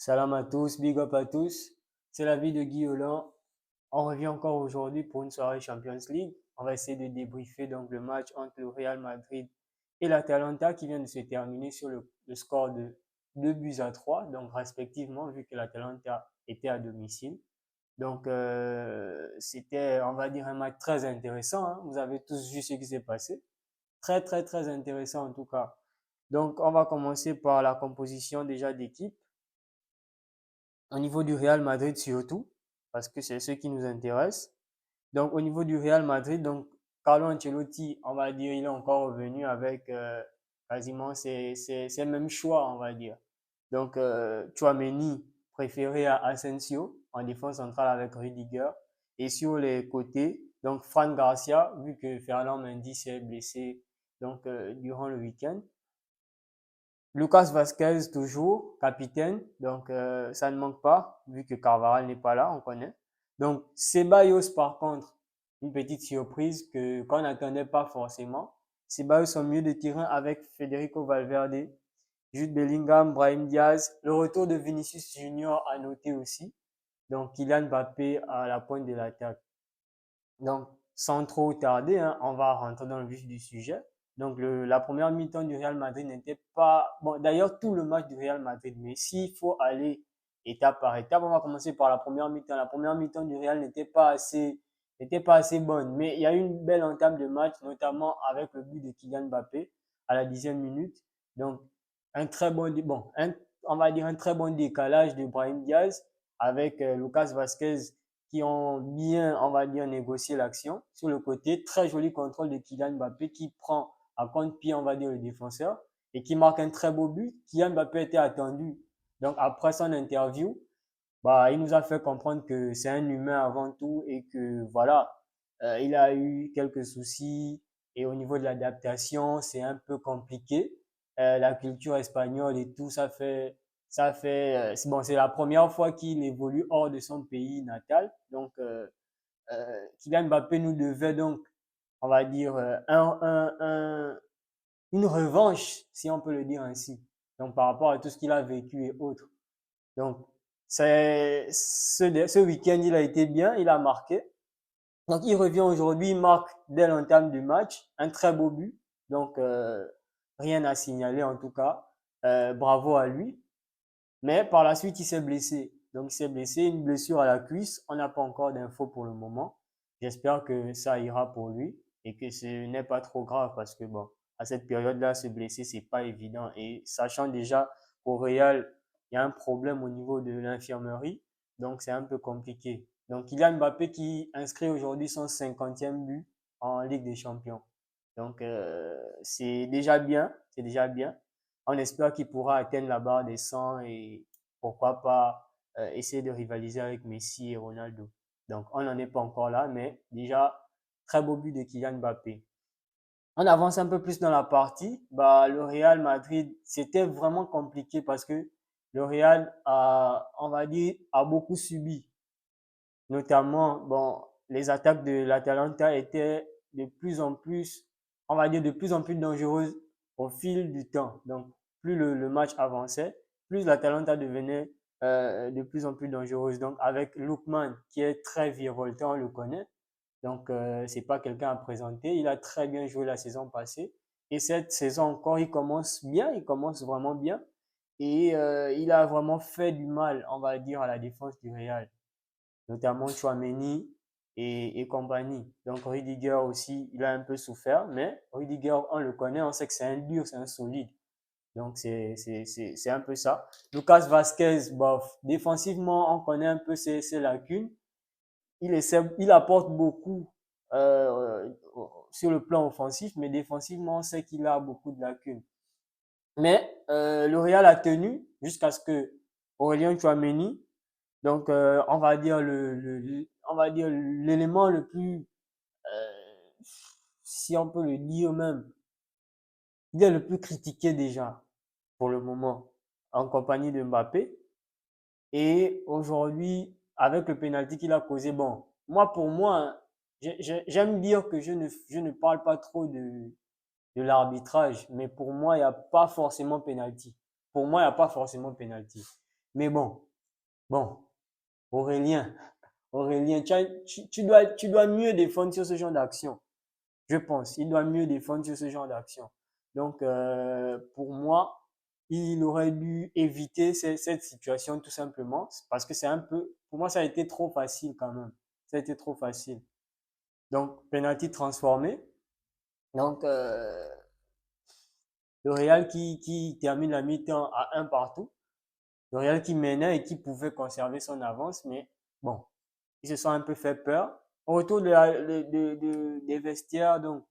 Salam à tous, big up à tous. C'est la vie de Guy Hollande. On revient encore aujourd'hui pour une soirée Champions League. On va essayer de débriefer donc le match entre le Real Madrid et l'Atalanta qui vient de se terminer sur le score de 2 buts à 3, donc respectivement, vu que l'Atalanta était à domicile. Donc, c'était, on va dire, un match très intéressant, hein. Vous avez tous vu ce qui s'est passé. Très, très, très intéressant en tout cas. Donc, on va commencer par la composition déjà d'équipe au niveau du Real Madrid surtout, parce que c'est ce qui nous intéresse. Donc, au niveau du Real Madrid, donc, Carlo Ancelotti, on va dire, il est encore revenu avec quasiment ses mêmes choix, on va dire. Donc, Tchouaméni préféré à Asensio en défense centrale avec Rudiger. Et sur les côtés, donc, Fran Garcia, vu que Fernand Mendy s'est blessé donc, durant le week-end. Lucas Vasquez, toujours capitaine, donc ça ne manque pas, vu que Carvajal n'est pas là, on connaît. Donc Ceballos, par contre, une petite surprise que qu'on n'attendait pas forcément. Ceballos au milieu de terrain avec Federico Valverde, Jude Bellingham, Brahim Diaz. Le retour de Vinicius Junior à noter aussi. Donc Kylian Mbappé à la pointe de l'attaque. Donc, sans trop tarder, hein, on va rentrer dans le vif du sujet. Donc, la première mi-temps du Real Madrid n'était pas... Bon, d'ailleurs, tout le match du Real Madrid, mais s'il faut aller étape par étape, on va commencer par la première mi-temps. La première mi-temps du Real n'était pas assez bonne, mais il y a eu une belle entame de match, notamment avec le but de Kylian Mbappé à la 10e minute. Donc, un très bon, bon, on va dire un très bon décalage de Brahim Diaz avec Lucas Vasquez qui ont bien, on va dire, négocié l'action. Sur le côté, très joli contrôle de Kylian Mbappé qui prend à contre-pied, on va dire, le défenseur et qui marque un très beau but. Kylian Mbappé était attendu. Donc, après son interview, bah, il nous a fait comprendre que c'est un humain avant tout et que, voilà, il a eu quelques soucis et au niveau de l'adaptation, c'est un peu compliqué. La culture espagnole et tout, c'est bon, c'est la première fois qu'il évolue hors de son pays natal. Donc, Kylian Mbappé nous devait donc, on va dire, une revanche, si on peut le dire ainsi. Donc, par rapport à tout ce qu'il a vécu et autres. Donc, ce week-end, il a été bien, il a marqué. Donc, il revient aujourd'hui, il marque dès l'entame du match, un très beau but. Donc, rien à signaler en tout cas. Bravo à lui. Mais par la suite, il s'est blessé. Donc, il s'est blessé, une blessure à la cuisse. On n'a pas encore d'infos pour le moment. J'espère que ça ira pour lui et que ce n'est pas trop grave parce que bon, à cette période-là, se blesser, c'est pas évident. Et sachant déjà qu'au Real, il y a un problème au niveau de l'infirmerie, donc c'est un peu compliqué. Donc, il y a Mbappé qui inscrit aujourd'hui son 50e but en Ligue des Champions. Donc, c'est déjà bien, c'est déjà bien. On espère qu'il pourra atteindre la barre des 100 et pourquoi pas essayer de rivaliser avec Messi et Ronaldo. Donc, on n'en est pas encore là, mais déjà, très beau but de Kylian Mbappé. On avance un peu plus dans la partie. Bah, le Real Madrid, c'était vraiment compliqué parce que le Real a, on va dire, a beaucoup subi. Notamment, bon, les attaques de l'Atalanta étaient de plus en plus, on va dire, de plus en plus dangereuses au fil du temps. Donc, plus le match avançait, plus l'Atalanta devenait de plus en plus dangereuse. Donc, avec Lookman, qui est très virevoltant, on le connaît. Donc, c'est pas quelqu'un à présenter. Il a très bien joué la saison passée. Et cette saison encore, il commence bien, il commence vraiment bien. Et il a vraiment fait du mal, on va dire, à la défense du Real, notamment Chouameni et compagnie. Donc Rudiger aussi, il a un peu souffert, mais Rudiger, on le connaît, on sait que c'est un dur, c'est un solide. Donc c'est un peu ça. Lucas Vasquez, bof, défensivement, on connaît un peu ses lacunes. Il apporte beaucoup sur le plan offensif, mais défensivement, on sait qu'il a beaucoup de lacunes. Mais le Real a tenu jusqu'à ce que Aurélien Chouameni, donc, on va dire on va dire l'élément le plus, si on peut le dire même, il est le plus critiqué déjà pour le moment en compagnie de Mbappé. Et aujourd'hui, avec le penalty qu'il a causé, bon, moi pour moi, hein, j'aime dire que je ne parle pas trop de l'arbitrage, mais pour moi, il n'y a pas forcément penalty. Pour moi, il n'y a pas forcément penalty. Mais bon, Aurélien, Aurélien, tu dois mieux défendre sur ce genre d'action. Je pense. Il doit mieux défendre sur ce genre d'action. Donc, pour moi, il aurait dû éviter cette situation tout simplement parce que c'est un peu, pour moi, ça a été trop facile quand même. Ça a été trop facile. Donc, penalty transformé. Donc, le Real qui termine la mi-temps à un partout. Le Real qui menait et qui pouvait conserver son avance, mais bon, ils se sont un peu fait peur. Au retour des vestiaires, donc,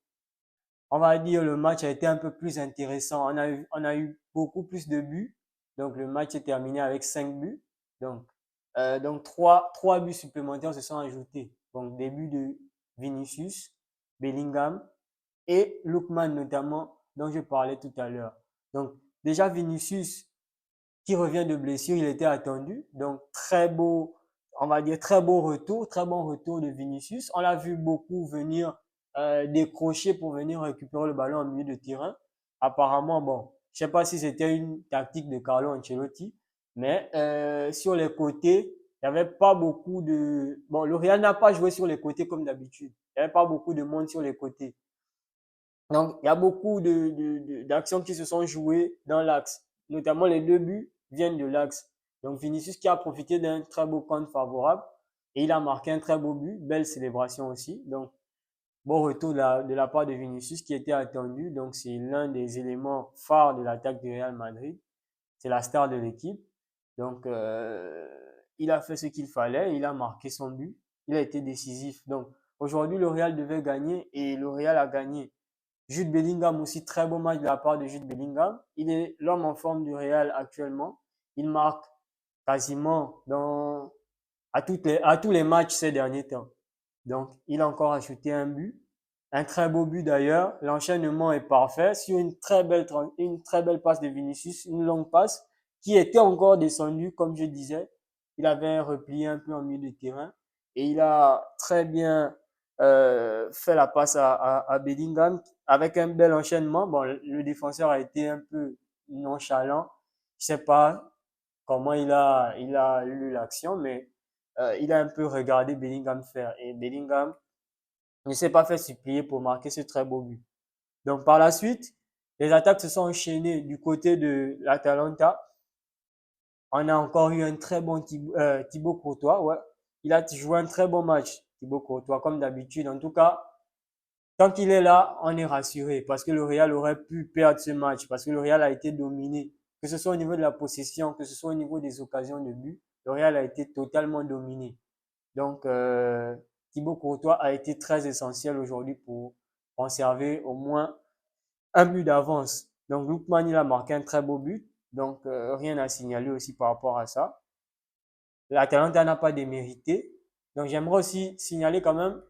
on va dire le match a été un peu plus intéressant. On a eu beaucoup plus de buts. Donc le match est terminé avec 5 buts. Donc trois buts supplémentaires se sont ajoutés. Donc des buts de Vinicius, Bellingham et Lookman notamment, dont je parlais tout à l'heure. Donc déjà Vinicius qui revient de blessure, il était attendu. Donc très beau, on va dire très beau retour, très bon retour de Vinicius. On l'a vu beaucoup venir décrocher pour venir récupérer le ballon au milieu de terrain. Apparemment, bon, je sais pas si c'était une tactique de Carlo Ancelotti, mais sur les côtés, il n'y avait pas beaucoup de... Bon, le Real n'a pas joué sur les côtés comme d'habitude. Il n'y avait pas beaucoup de monde sur les côtés. Donc, il y a beaucoup d'actions qui se sont jouées dans l'axe. Notamment, les deux buts viennent de l'axe. Donc, Vinicius qui a profité d'un très beau compte favorable et il a marqué un très beau but. Belle célébration aussi. Donc, bon retour de la part de Vinicius qui était attendu. Donc, c'est l'un des éléments phares de l'attaque du Real Madrid. C'est la star de l'équipe. Donc, il a fait ce qu'il fallait. Il a marqué son but. Il a été décisif. Donc, aujourd'hui, le Real devait gagner et le Real a gagné. Jude Bellingham aussi, très beau match de la part de Jude Bellingham. Il est l'homme en forme du Real actuellement. Il marque quasiment à tous les matchs ces derniers temps. Donc, il a encore ajouté un but. Un très beau but d'ailleurs. L'enchaînement est parfait sur une très belle passe de Vinicius, une longue passe qui était encore descendue, comme je disais. Il avait replié un peu en milieu de terrain et il a très bien fait la passe à Bellingham avec un bel enchaînement. Bon, le défenseur a été un peu nonchalant. Je sais pas comment il a lu l'action, mais il a un peu regardé Bellingham faire. Et Bellingham ne s'est pas fait supplier pour marquer ce très beau but. Donc par la suite, les attaques se sont enchaînées du côté de l'Atalanta. On a encore eu un très bon Thibaut Courtois. Ouais. Il a joué un très bon match, Thibaut Courtois, comme d'habitude. En tout cas, tant qu'il est là, on est rassuré parce que le Real aurait pu perdre ce match, parce que le Real a été dominé, que ce soit au niveau de la possession, que ce soit au niveau des occasions de but, le Real a été totalement dominé. Donc, Thibaut Courtois a été très essentiel aujourd'hui pour conserver au moins un but d'avance. Donc, Lookman, il a marqué un très beau but. Donc, rien à signaler aussi par rapport à ça. L'Atalanta n'a pas démérité. Donc, j'aimerais aussi signaler quand même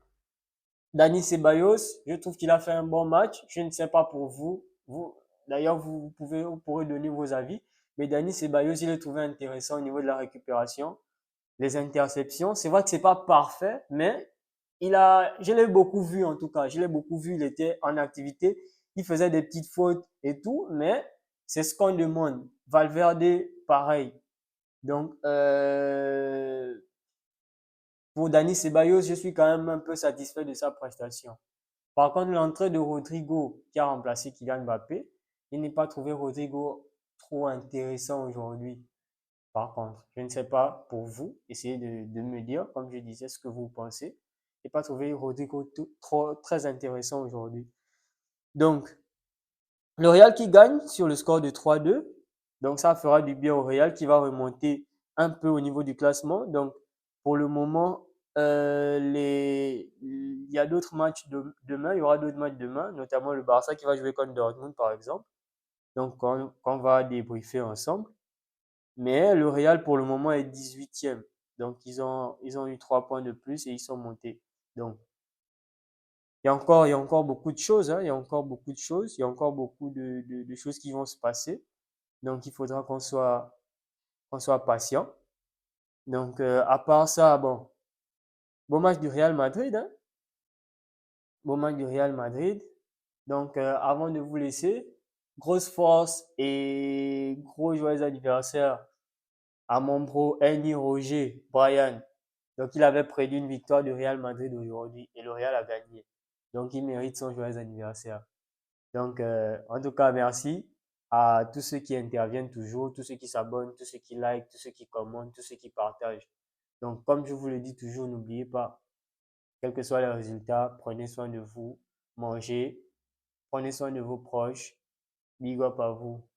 Dani Ceballos, je trouve qu'il a fait un bon match. Je ne sais pas pour vous. D'ailleurs, vous pourrez donner vos avis. Mais Dani Ceballos, il est trouvé intéressant au niveau de la récupération, les interceptions. C'est vrai que c'est pas parfait, mais je l'ai beaucoup vu en tout cas. Je l'ai beaucoup vu. Il était en activité. Il faisait des petites fautes et tout, mais c'est ce qu'on demande. Valverde, pareil. Donc, pour Dani Ceballos, je suis quand même un peu satisfait de sa prestation. Par contre, l'entrée de Rodrigo qui a remplacé Kylian Mbappé, il n'est pas trouvé Rodrigo trop intéressant aujourd'hui. Par contre, je ne sais pas pour vous, essayez de me dire, comme je disais, ce que vous pensez. Je n'ai pas trouvé Rodrigo très intéressant aujourd'hui. Donc, le Real qui gagne sur le score de 3-2. Donc, ça fera du bien au Real qui va remonter un peu au niveau du classement. Donc, pour le moment, il y a d'autres matchs demain. Il y aura d'autres matchs demain, notamment le Barça qui va jouer contre Dortmund, par exemple. Donc, on va débriefer ensemble. Mais le Real, pour le moment, est 18e. Donc, ils ont eu 3 points de plus et ils sont montés. Donc, il y a encore beaucoup de choses, hein, il y a encore beaucoup de choses, il y a encore beaucoup de choses qui vont se passer. Donc, il faudra qu'on soit patient. Donc, à part ça, bon match du Real Madrid, hein, bon match du Real Madrid. Donc, avant de vous laisser, grosse force et gros joyeux anniversaire À mon bro, Andy Roger, Brian. Donc, il avait prédit une victoire du Real Madrid aujourd'hui et le Real a gagné. Donc, il mérite son joyeux anniversaire. Donc, en tout cas, merci à tous ceux qui interviennent toujours, tous ceux qui s'abonnent, tous ceux qui likent, tous ceux qui commentent, tous ceux qui partagent. Donc, comme je vous le dis toujours, n'oubliez pas, quels que soient les résultats, prenez soin de vous, mangez, prenez soin de vos proches. Big up à vous.